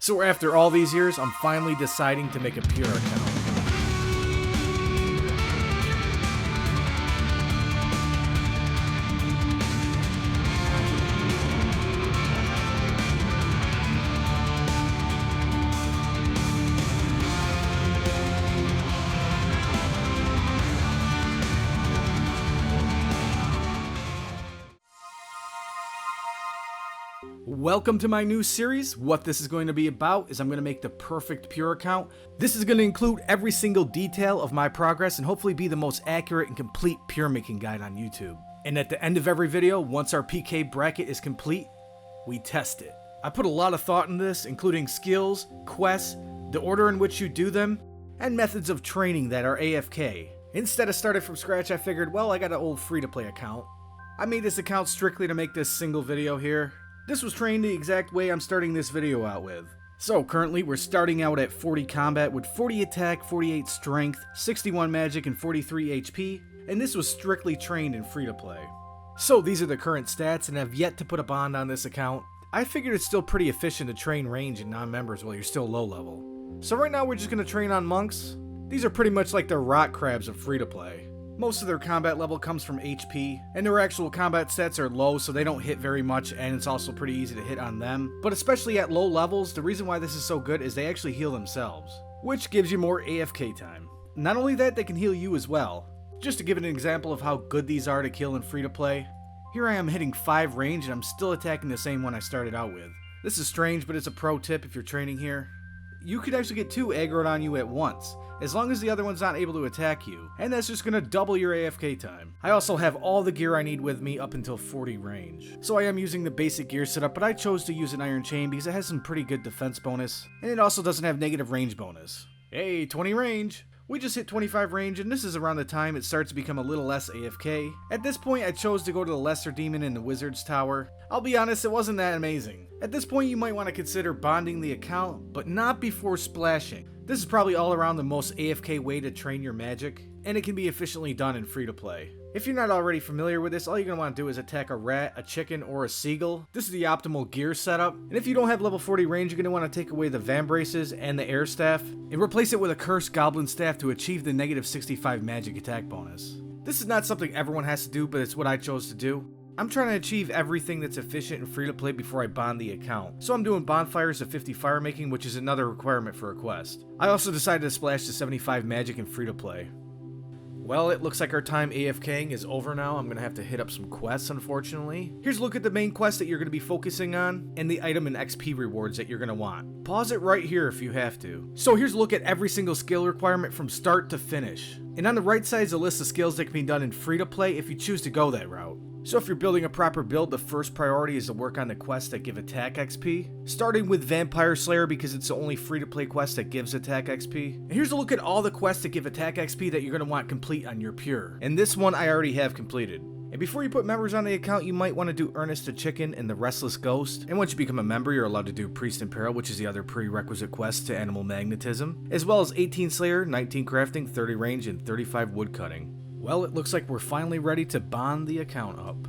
So after all these years, I'm finally deciding to make a pure account. Welcome to my new series. What this is going to be about is I'm going to make the perfect pure account. This is going to include every single detail of my progress and hopefully be the most accurate and complete pure making guide on YouTube. And at the end of every video, once our PK bracket is complete, we test it. I put a lot of thought in this, including skills, quests, the order in which you do them, and methods of training that are AFK. Instead of starting from scratch, I figured, well, I got an old free-to-play account. I made this account strictly to make this single video here. This was trained the exact way I'm starting this video out with. So currently we're starting out at 40 combat with 40 attack, 48 strength, 61 magic, and 43 HP, and this was strictly trained in free to play. So these are the current stats, and I've yet to put a bond on this account. I figured it's still pretty efficient to train range and non-members while you're still low level. So right now we're just going to train on monks. These are pretty much like the rock crabs of free to play. Most of their combat level comes from HP, and their actual combat stats are low, so they don't hit very much, and it's also pretty easy to hit on them. But especially at low levels, the reason why this is so good is they actually heal themselves, which gives you more AFK time. Not only that, they can heal you as well. Just to give an example of how good these are to kill in free to play, here I am hitting 5 range and I'm still attacking the same one I started out with. This is strange, but it's a pro tip if you're training here. You could actually get 2 aggroed on you at once, as long as the other one's not able to attack you, and that's just going to double your AFK time. I also have all the gear I need with me up until 40 range. So I am using the basic gear setup, but I chose to use an iron chain because it has some pretty good defense bonus, and it also doesn't have negative range bonus. Hey, 20 range! We just hit 25 range, and this is around the time it starts to become a little less AFK. At this point, I chose to go to the Lesser Demon in the Wizard's Tower. I'll be honest, it wasn't that amazing. At this point, you might want to consider bonding the account, but not before splashing. This is probably all around the most AFK way to train your magic, and it can be efficiently done in free to play. If you're not already familiar with this, all you're going to want to do is attack a rat, a chicken, or a seagull. This is the optimal gear setup, and if you don't have level 40 range, you're going to want to take away the Vambraces and the Air Staff, and replace it with a Cursed Goblin Staff to achieve the negative 65 magic attack bonus. This is not something everyone has to do, but it's what I chose to do. I'm trying to achieve everything that's efficient and free to play before I bond the account, so I'm doing bonfires of 50 fire making, which is another requirement for a quest. I also decided to splash to 75 magic in free to play. Well, it looks like our time AFKing is over now. I'm going to have to hit up some quests, unfortunately. Here's a look at the main quest that you're going to be focusing on, and the item and XP rewards that you're going to want. Pause it right here if you have to. So here's a look at every single skill requirement from start to finish. And on the right side is a list of skills that can be done in free to play if you choose to go that route. So if you're building a proper build, the first priority is to work on the quests that give attack XP, starting with Vampire Slayer because it's the only free-to-play quest that gives attack XP. And here's a look at all the quests that give attack XP that you're going to want complete on your pure. And this one I already have completed. And before you put members on the account, you might want to do Ernest the Chicken and the Restless Ghost. And once you become a member, you're allowed to do Priest in Peril, which is the other prerequisite quest to Animal Magnetism, as well as 18 Slayer, 19 Crafting, 30 Range, and 35 Woodcutting. Well, it looks like we're finally ready to bond the account up.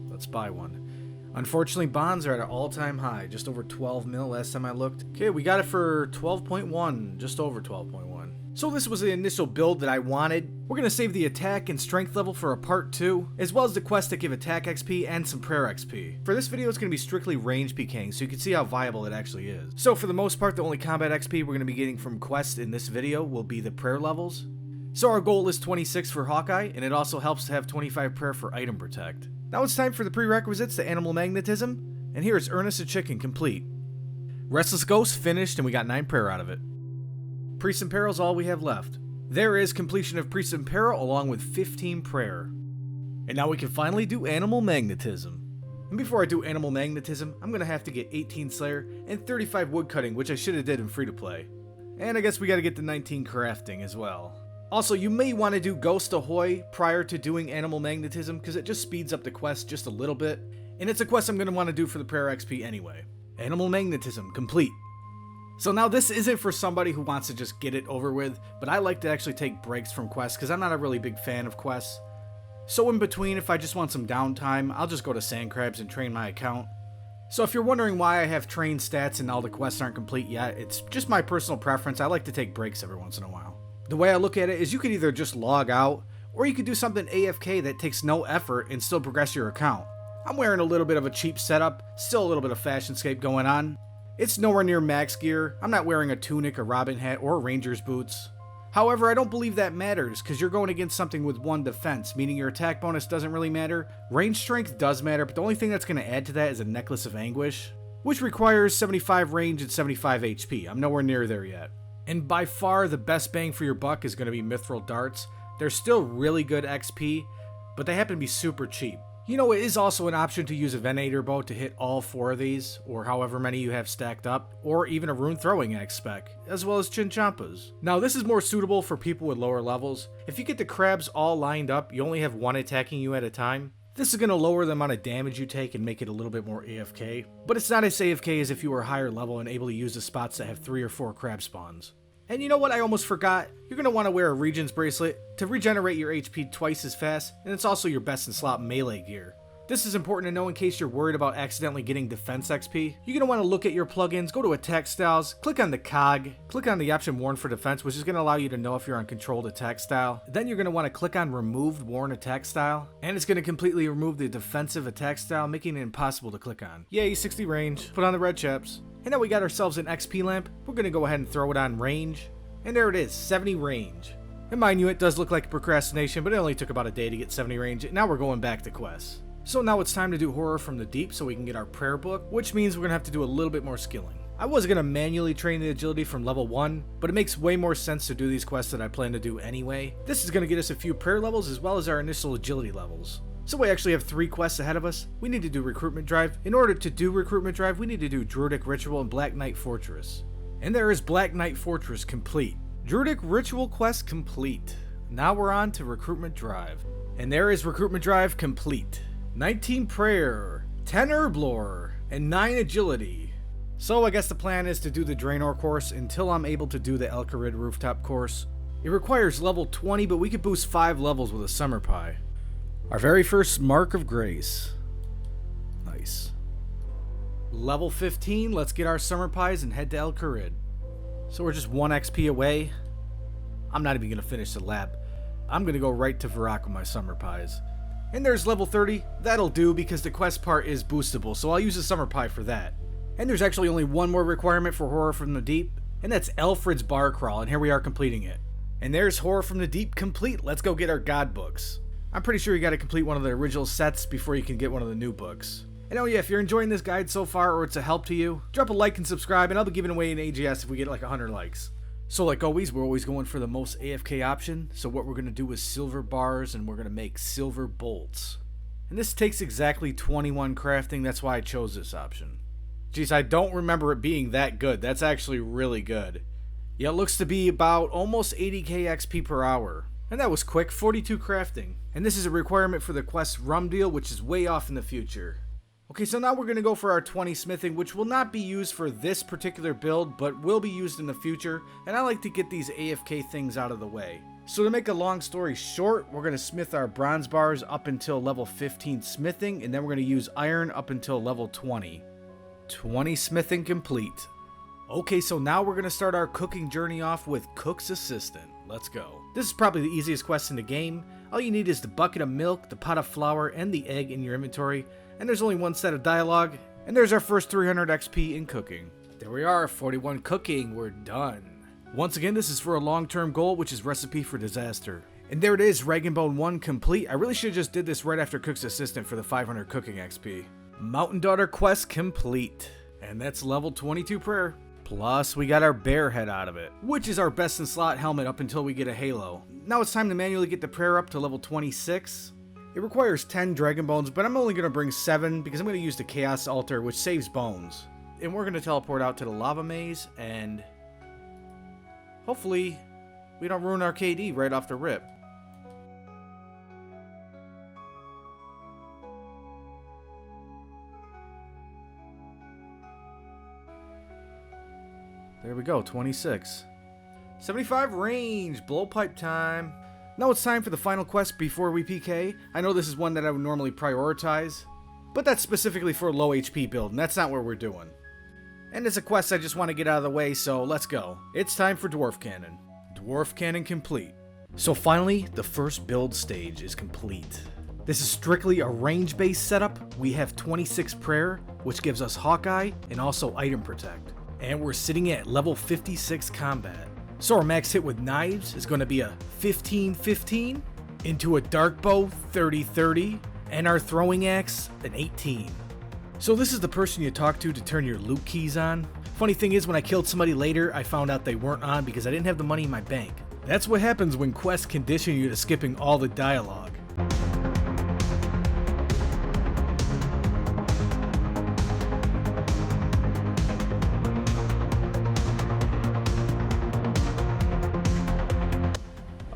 Let's buy one. Unfortunately, bonds are at an all-time high, just over 12 mil last time I looked. Okay, we got it for 12.1, just over 12.1. So this was the initial build that I wanted. We're going to save the attack and strength level for a part 2, as well as the quests that give attack XP and some prayer XP. For this video, it's going to be strictly range PKing, so you can see how viable it actually is. So for the most part, the only combat XP we're going to be getting from quests in this video will be the prayer levels. So our goal is 26 for Hawkeye, and it also helps to have 25 prayer for item protect. Now it's time for the prerequisites to Animal Magnetism, and here is Ernest the Chicken complete. Restless Ghost finished, and we got 9 prayer out of it. Priest in Peril is all we have left. There is completion of Priest in Peril along with 15 prayer. And now we can finally do Animal Magnetism. And before I do Animal Magnetism, I'm going to have to get 18 Slayer and 35 Woodcutting, which I should have did in free to play. And I guess we got to get the 19 Crafting as well. Also, you may want to do Ghost Ahoy prior to doing Animal Magnetism because it just speeds up the quest just a little bit. And it's a quest I'm going to want to do for the prayer XP anyway. Animal Magnetism complete. So now this isn't for somebody who wants to just get it over with, but I like to actually take breaks from quests because I'm not a really big fan of quests. So in between, if I just want some downtime, I'll just go to Sand Crabs and train my account. So if you're wondering why I have trained stats and all the quests aren't complete yet, it's just my personal preference. I like to take breaks every once in a while. The way I look at it is you could either just log out, or you could do something AFK that takes no effort and still progress your account. I'm wearing a little bit of a cheap setup, still a little bit of fashionscape going on. It's nowhere near max gear. I'm not wearing a tunic, a Robin hat, or ranger's boots. However, I don't believe that matters, because you're going against something with 1 defense, meaning your attack bonus doesn't really matter. Range strength does matter, but the only thing that's going to add to that is a Necklace of Anguish, which requires 75 range and 75 HP. I'm nowhere near there yet. And by far, the best bang for your buck is going to be Mithril Darts. They're still really good XP, but they happen to be super cheap. You know, it is also an option to use a Venator bow to hit all 4 of these, or however many you have stacked up, or even a Rune Throwing Axe spec, as well as Chinchampas. Now, this is more suitable for people with lower levels. If you get the crabs all lined up, you only have 1 attacking you at a time. This is going to lower the amount of damage you take and make it a little bit more AFK, but it's not as AFK as if you were higher level and able to use the spots that have 3 or 4 crab spawns. And you know what I almost forgot? You're going to want to wear a Regent's Bracelet to regenerate your HP twice as fast, and it's also your best in slot melee gear. This is important to know in case you're worried about accidentally getting defense XP. You're going to want to look at your plugins, go to attack styles, click on the cog, click on the option worn for defense, which is going to allow you to know if you're on controlled attack style. Then you're going to want to click on removed worn attack style, and it's going to completely remove the defensive attack style, making it impossible to click on. Yay, 60 range. Put on the red chaps. And now we got ourselves an XP lamp. We're going to go ahead and throw it on range. And there it is, 70 range. And mind you, it does look like procrastination, but it only took about a day to get 70 range. Now we're going back to quests. So now it's time to do Horror from the Deep so we can get our prayer book, which means we're going to have to do a little bit more skilling. I was going to manually train the agility from level 1, but it makes way more sense to do these quests that I plan to do anyway. This is going to get us a few prayer levels as well as our initial agility levels. So we actually have 3 quests ahead of us. We need to do Recruitment Drive. In order to do Recruitment Drive, we need to do Druidic Ritual and Black Knight Fortress. And there is Black Knight Fortress complete. Druidic Ritual quest complete. Now we're on to Recruitment Drive. And there is Recruitment Drive complete. 19 prayer, 10 herblore, and 9 agility. So I guess the plan is to do the Draenor course until I'm able to do the Elkarid rooftop course. It requires level 20, but we could boost 5 levels with a Summer Pie. Our very first Mark of Grace. Nice. Level 15, let's get our Summer Pies and head to Elkarid. So we're just 1 XP away. I'm not even going to finish the lab. I'm going to go right to Varrock with my Summer Pies. And there's level 30. That'll do because the quest part is boostable, so I'll use a Summer Pie for that. And there's actually only 1 more requirement for Horror from the Deep, and that's Alfred's Bar Crawl, and here we are completing it. And there's Horror from the Deep complete. Let's go get our God books. I'm pretty sure you gotta complete one of the original sets before you can get one of the new books. And oh yeah, if you're enjoying this guide so far or it's a help to you, drop a like and subscribe, and I'll be giving away an AGS if we get like 100 likes. So like always, we're always going for the most AFK option, so what we're going to do is silver bars, and we're going to make silver bolts. And this takes exactly 21 crafting, that's why I chose this option. Jeez, I don't remember it being that good, that's actually really good. Yeah, it looks to be about almost 80k XP per hour. And that was quick, 42 crafting. And this is a requirement for the quest Rum Deal, which is way off in the future. Okay, so now we're going to go for our 20 smithing, which will not be used for this particular build, but will be used in the future, and I like to get these AFK things out of the way. So to make a long story short, we're going to smith our bronze bars up until level 15 smithing, and then we're going to use iron up until level 20. 20 smithing complete. Okay, so now we're going to start our cooking journey off with Cook's Assistant. Let's go. This is probably the easiest quest in the game. All you need is the bucket of milk, the pot of flour, and the egg in your inventory. And there's only 1 set of dialogue, and there's our first 300 XP in cooking. There we are, 41 cooking, we're done. Once again, this is for a long-term goal, which is Recipe for Disaster. And there it is, Regenbone 1 complete. I really should have just did this right after Cook's Assistant for the 500 cooking XP. Mountain Daughter quest complete. And that's level 22 prayer. Plus, we got our bear head out of it, which is our best in slot helmet up until we get a halo. Now it's time to manually get the prayer up to level 26. It requires 10 dragon bones, but I'm only going to bring 7 because I'm going to use the chaos altar, which saves bones. And we're going to teleport out to the lava maze, and hopefully we don't ruin our KD right off the rip. There we go, 26. 75 range, blowpipe time. Now it's time for the final quest before we PK. I know this is one that I would normally prioritize, But that's specifically for a low HP build, and that's not what we're doing. And it's a quest I just want to get out of the way, so let's go. It's time for Dwarf Cannon. Dwarf Cannon complete. So finally, the first build stage is complete. This is strictly a range-based setup. We have 26 prayer, which gives us Hawkeye, and also item protect. And we're sitting at level 56 combat. So our max hit with knives is going to be a 15-15, into a dark bow 30-30, and our throwing axe an 18. So this is the person you talk to turn your loot keys on. Funny thing is, when I killed somebody later, I found out they weren't on because I didn't have the money in my bank. That's what happens when quests condition you to skipping all the dialogue.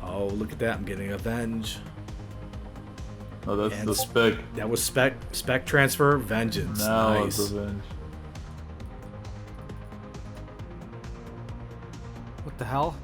Oh, look at that, I'm getting avenge. Oh, that's And the spec. That was spec transfer, vengeance. Now Nice. it's revenge. What the hell?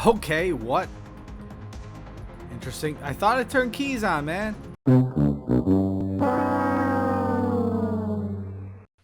Okay, what? Interesting. I thought I turned keys on, man.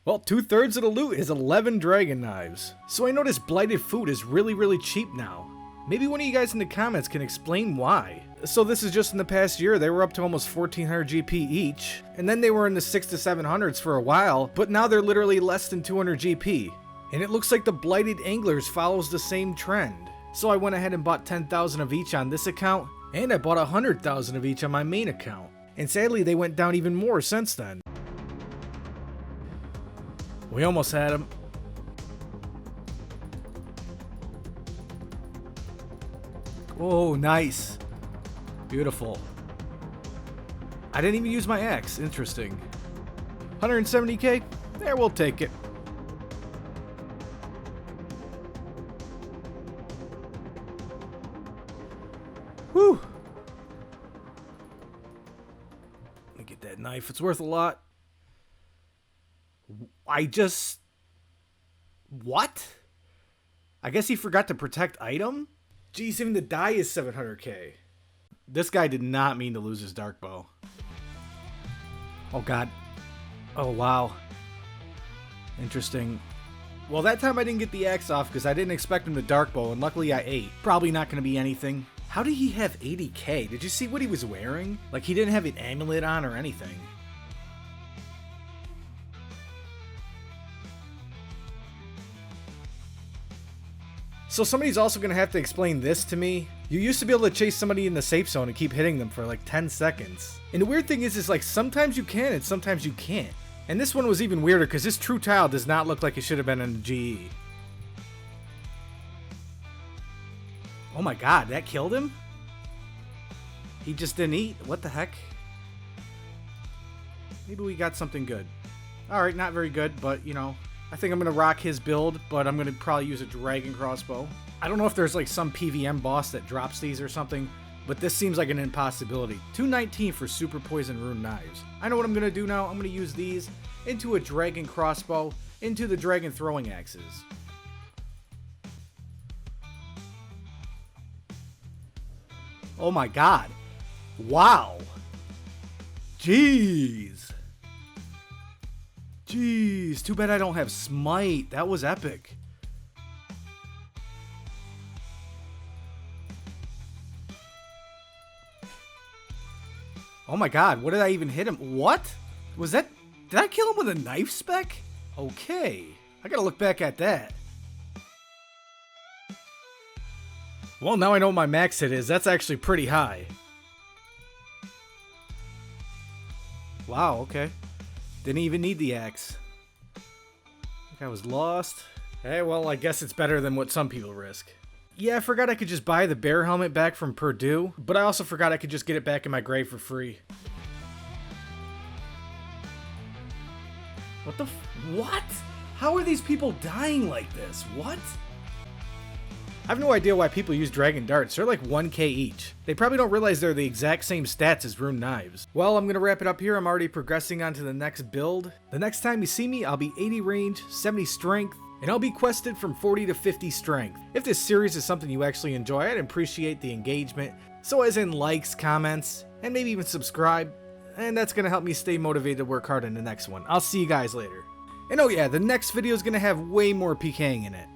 Well, 2/3 of the loot is 11 dragon knives. So I noticed blighted food is really cheap now. Maybe one of you guys in the comments can explain why. So this is just in the past year, they were up to almost 1400 GP each, and then they were in the 600 to 700s for a while, but now they're literally less than 200 GP. And it looks like the blighted anglers follows the same trend. So I went ahead and bought 10,000 of each on this account, and I bought 100,000 of each on my main account. And sadly, they went down even more since then. We almost had them. Oh, nice. Beautiful. I didn't even use my axe. Interesting. 170k? There, we'll take it. Whew. Let me get that knife. It's worth a lot. What? I guess he forgot to protect item? Geez, even the die is 700k. This guy did not mean to lose his dark bow. Oh god. Oh wow. Interesting. Well, that time I didn't get the axe off because I didn't expect him to dark bow, and luckily I ate. Probably not going to be anything. How did he have 80k? Did you see what he was wearing? Like, he didn't have an amulet on or anything. So somebody's also going to have to explain this to me. You used to be able to chase somebody in the safe zone and keep hitting them for like 10 seconds. And the weird thing is like sometimes you can and sometimes you can't. And this one was even weirder because this true tile does not look like it should have been in the GE. Oh my god, that killed him? He just didn't eat? What the heck? Maybe we got something good. Alright, not very good, but you know, I think I'm going to rock his build, but I'm going to probably use a dragon crossbow. I don't know if there's like some PVM boss that drops these or something, but this seems like an impossibility. 219 for super poison rune knives. I know what I'm going to do now. I'm going to use these into a dragon crossbow, into the dragon throwing axes. Oh my god. Wow. Jeez. Jeez. Too bad I don't have smite. That was epic. Oh my god, what did I even hit him? What? Was that... Did I kill him with a knife spec? Okay. I gotta look back at that. Well, now I know what my max hit is. That's actually pretty high. Wow, okay. Didn't even need the axe. I think I was lost. Hey, well, I guess it's better than what some people risk. Yeah, I forgot I could just buy the bear helmet back from Purdue, but I also forgot I could just get it back in my grave for free. What the what? How are these people dying like this? What? I have no idea why people use dragon darts. They're like 1k each. They probably don't realize they're the exact same stats as rune knives. Well, I'm gonna wrap it up here. I'm already progressing on to the next build. The next time you see me, I'll be 80 range, 70 strength, and I'll be quested from 40 to 50 strength. If this series is something you actually enjoy, I'd appreciate the engagement. So as in likes, comments, and maybe even subscribe. and that's gonna help me stay motivated to work hard in the next one. I'll see you guys later. And oh yeah, the next video is gonna have way more PKing in it.